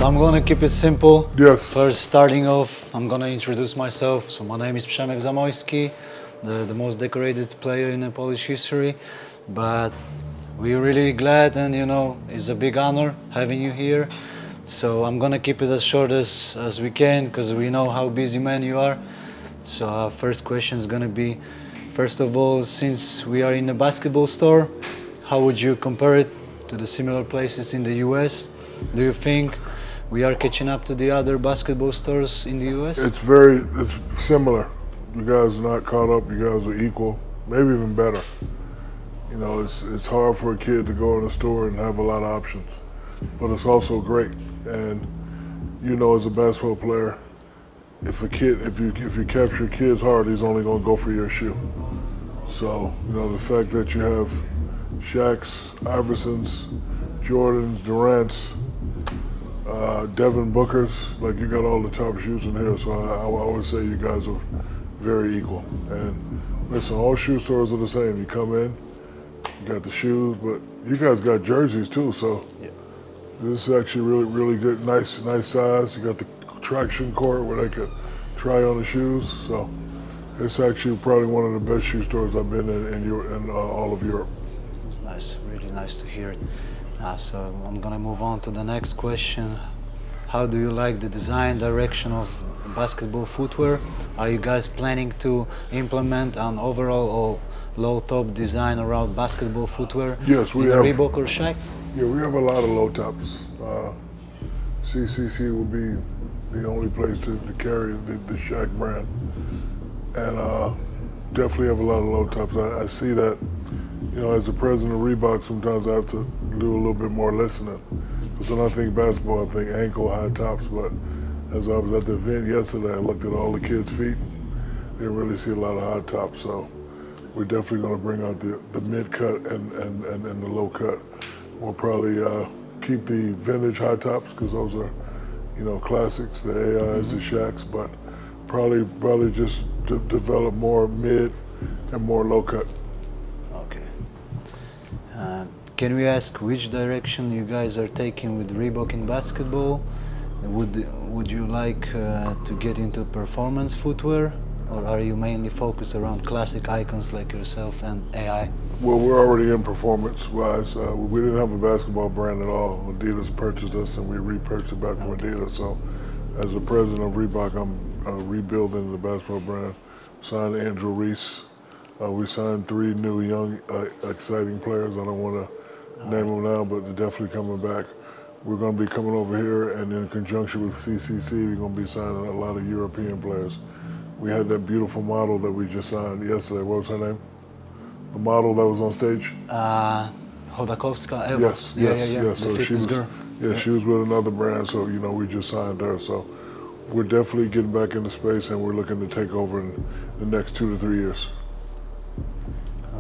I'm gonna keep it simple. Yes. First, starting off, I'm gonna introduce myself. So my name is Przemek Zamojski, the most decorated player in the Polish history. But we're really glad, and you know, it's a big honor having you here. So I'm gonna keep it as short as we can, because we know how busy man you are. So our first question is gonna be, first of all, since we are in a basketball store, how would you compare it to the similar places in the US? Do you think we are catching up to the other basketball stores in the US? It's similar. You guys are not caught up, you guys are equal, maybe even better. You know, it's hard for a kid to go in a store and have a lot of options, but it's also great. And you know, as a basketball player, if you capture a kid's heart, he's only gonna go for your shoe. So, you know, the fact that you have Shaq's, Iverson's, Jordan's, Durant's, Devin Booker's, like you got all the top shoes in here, so I always say you guys are very equal. And listen, all shoe stores are the same. You come in, you got the shoes, but you guys got jerseys too, so yeah. This is actually really good, nice size. You got the traction court where they could try on the shoes, so it's actually probably one of the best shoe stores I've been in all of Europe. It's nice, really nice to hear it. So I'm gonna move on to the next question. How do you like the design direction of basketball footwear? Are you guys planning to implement an overall or low top design around basketball footwear? Yes, we have. Reebok or Shaq? Yeah, we have a lot of low tops. CCC will be the only place to carry the Shaq brand. And definitely have a lot of low tops. I see that, you know, as the president of Reebok, sometimes I have to do a little bit more listening. Because when I think basketball, I think ankle high tops, but as I was at the event yesterday, I looked at all the kids' feet, didn't really see a lot of high tops, so we're definitely gonna bring out the mid cut and the low cut. We'll probably keep the vintage high tops, because those are, you know, classics, the AIs, the Shaqs, but probably just develop more mid and more low cut. Okay. Can we ask which direction you guys are taking with Reebok in basketball? Would you like to get into performance footwear, or are you mainly focused around classic icons like yourself and AI? Well, we're already in performance-wise. We didn't have a basketball brand at all. Adidas purchased us, and we repurchased it back from Adidas. So, as the president of Reebok, I'm rebuilding the basketball brand. Signed Andrew Reese. We signed 3 new young, exciting players. I don't want to name them now, but they're definitely coming back. We're going to be coming over here, and in conjunction with CCC, we're going to be signing a lot of European players. We had that beautiful model that we just signed yesterday. What was her name? The model that was on stage? Chodakowska, Eva. Yes. So she was, girl. Yeah, she was with another brand, so you know, we just signed her. So we're definitely getting back into space, and we're looking to take over in the next 2 to 3 years.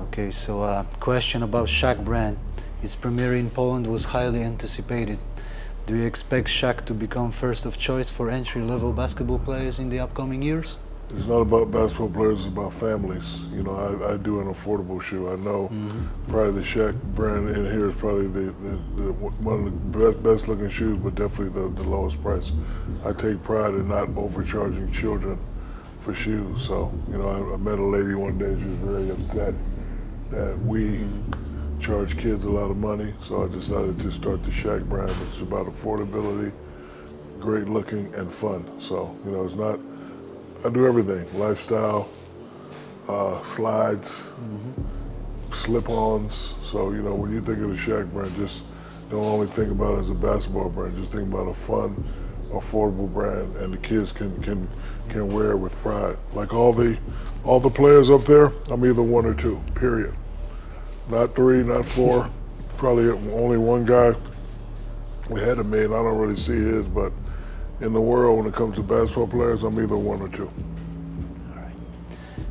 Okay, so question about Shaq brand. Its premiere in Poland was highly anticipated. Do you expect Shaq to become first of choice for entry-level basketball players in the upcoming years? It's not about basketball players, it's about families. You know, I do an affordable shoe. I know probably the Shaq brand in here is probably one of the best looking shoes, but definitely the lowest price. I take pride in not overcharging children for shoes. So, you know, I met a lady one day, she was very upset that we charge kids a lot of money. So I decided to start the Shaq brand, which is about affordability, great looking, and fun. So, you know, it's not, I do everything, lifestyle, slides, slip-ons. So, you know, when you think of the Shaq brand, just don't only think about it as a basketball brand, just think about a fun, affordable brand, and the kids can wear it with pride. Like all the players up there, I'm either 1 or 2, period. Not 3, not 4, probably only one guy ahead of me, and I don't really see his, but in the world, when it comes to basketball players, I'm either 1 or 2. All right.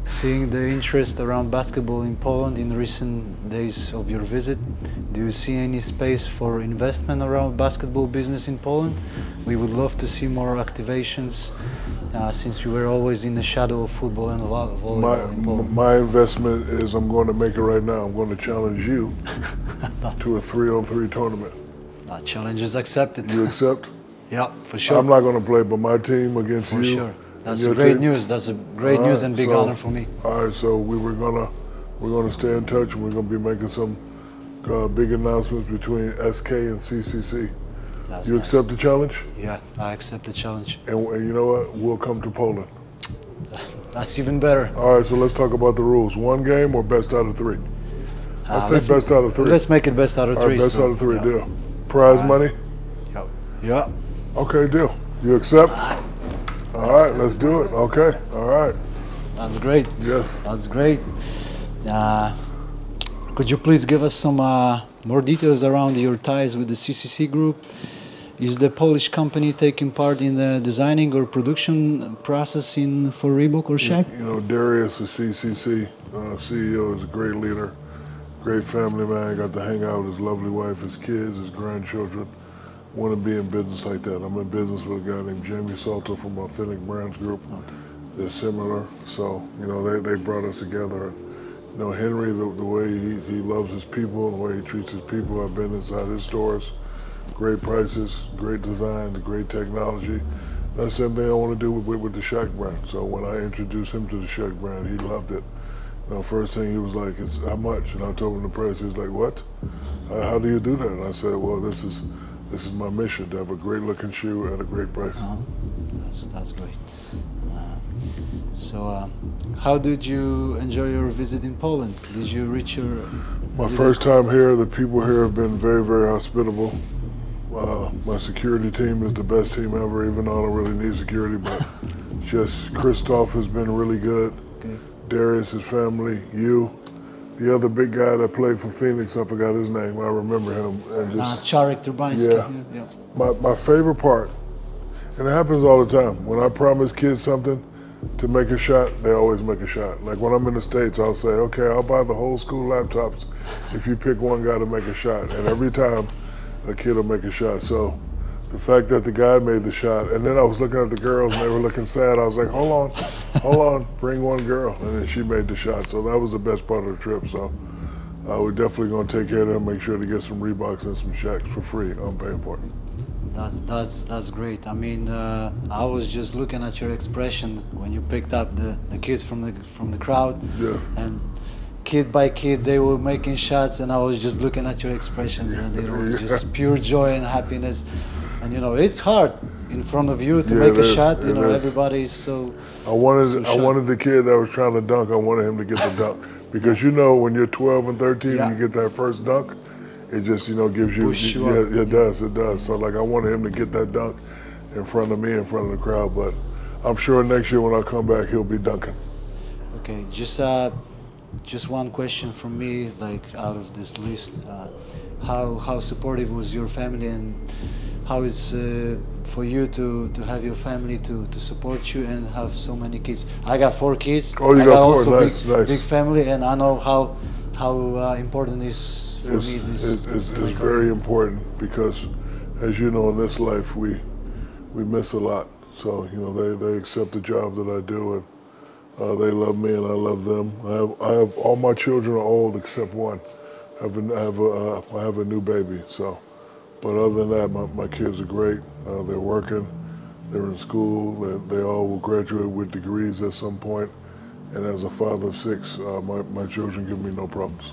Seeing the interest around basketball in Poland in recent days of your visit, do you see any space for investment around basketball business in Poland? We would love to see more activations, since we were always in the shadow of football and volleyball in Poland. My investment is, I'm going to make it right now. I'm going to challenge you to a 3-on-3 tournament. Challenge is accepted. You accept? Yeah, for sure. I'm not going to play, but my team against you. For sure. That's great news. That's a great news and big honor for me. All right, so we're gonna stay in touch, and we're gonna be making some big announcements between SK and CCC. That's you nice. accept the challenge? Yeah, I accept the challenge. And you know what? We'll come to Poland. That's even better. All right, so let's talk about the rules. One game or best out of three? I'd say best out of three. Let's make it best out of three. All right, best so, out of three, yeah. deal. Prize money? Yep. Yeah. Okay, deal. You accept? All right, let's do it. Okay, all right. That's great. Yes. That's great. Could you please give us some more details around your ties with the CCC Group? Is the Polish company taking part in the designing or production process for Reebok or Shaq? You know, Darius, the CCC CEO, is a great leader, great family man. Got to hang out with his lovely wife, his kids, his grandchildren. Want to be in business like that. I'm in business with a guy named Jamie Salter from Authentic Brands Group. Okay. They're similar, so you know they brought us together. You know, Henry, the way he loves his people, the way he treats his people. I've been inside his stores. Great prices, great design, great technology. That's the same thing I want to do with the Shaq brand. So when I introduced him to the Shaq brand, he loved it. You know, first thing he was like, "It's how much?" And I told him the price. He was like, "What? How do you do that?" And I said, "Well, this is my mission, to have a great looking shoe at a great price." That's great. So, how did you enjoy your visit in Poland? Did you reach your... My first time here, the people here have been very, very hospitable. My security team is the best team ever, even though I don't really need security, but just Christoph has been really good. Okay. Darius, his family, you. The other big guy that played for Phoenix, I forgot his name, I remember him. And just, Czarek Turbański. Yeah. My favorite part, and it happens all the time, when I promise kids something to make a shot, they always make a shot. Like when I'm in the States, I'll say, okay, I'll buy the whole school laptops if you pick one guy to make a shot. And every time, a kid will make a shot. So the fact that the guy made the shot, and then I was looking at the girls and they were looking sad. I was like, hold on, bring one girl. And then she made the shot. So that was the best part of the trip. So we're definitely gonna take care of them, make sure to get some Reeboks and some Shaqs for free. I'm paying for it. That's great. I mean, I was just looking at your expression when you picked up the kids from the crowd. Yes. And kid by kid, they were making shots, and I was just looking at your expressions, and it was just pure joy and happiness. And you know, it's hard in front of you to make a shot. You know, everybody is so. I wanted the kid that was trying to dunk. I wanted him to get the dunk because you know when you're 12 and 13 and you get that first dunk, it just gives you. It does. So like I wanted him to get that dunk in front of me, in front of the crowd. But I'm sure next year when I come back, he'll be dunking. Okay, just one question from me, like out of this list, how supportive was your family, and how it's for you to have your family to support you and have so many kids? I got 4 kids. Oh, you I got 4, also nice. Big family, and I know how important it is for me. It's very important because, as you know, in this life we miss a lot. So you know they accept the job that I do, and they love me and I love them. I have all my children are old except one. I have a new baby. So, but other than that, my kids are great. They're working, they're in school. They all will graduate with degrees at some point. And as a father of 6, my children give me no problems.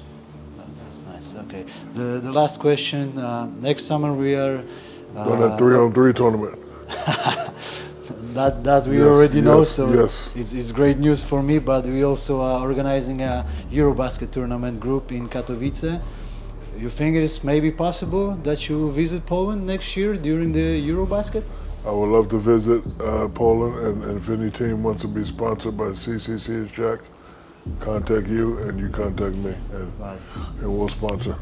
That's nice. Okay. The last question. Next summer we are on that 3-on-3 tournament. That we already know, so it's great news for me. But we also are organizing a Eurobasket tournament group in Katowice. You think it is maybe possible that you visit Poland next year during the Eurobasket? I would love to visit Poland, and if any team wants to be sponsored by CCC Shaq, contact you and you contact me, and we'll sponsor.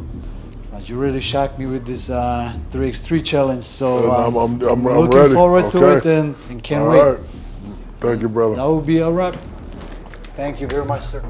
But you really shocked me with this 3x3 challenge, so I'm looking ready. forward to it and can't wait. Right. Thank you, brother. That will be a wrap. Thank you very much, sir.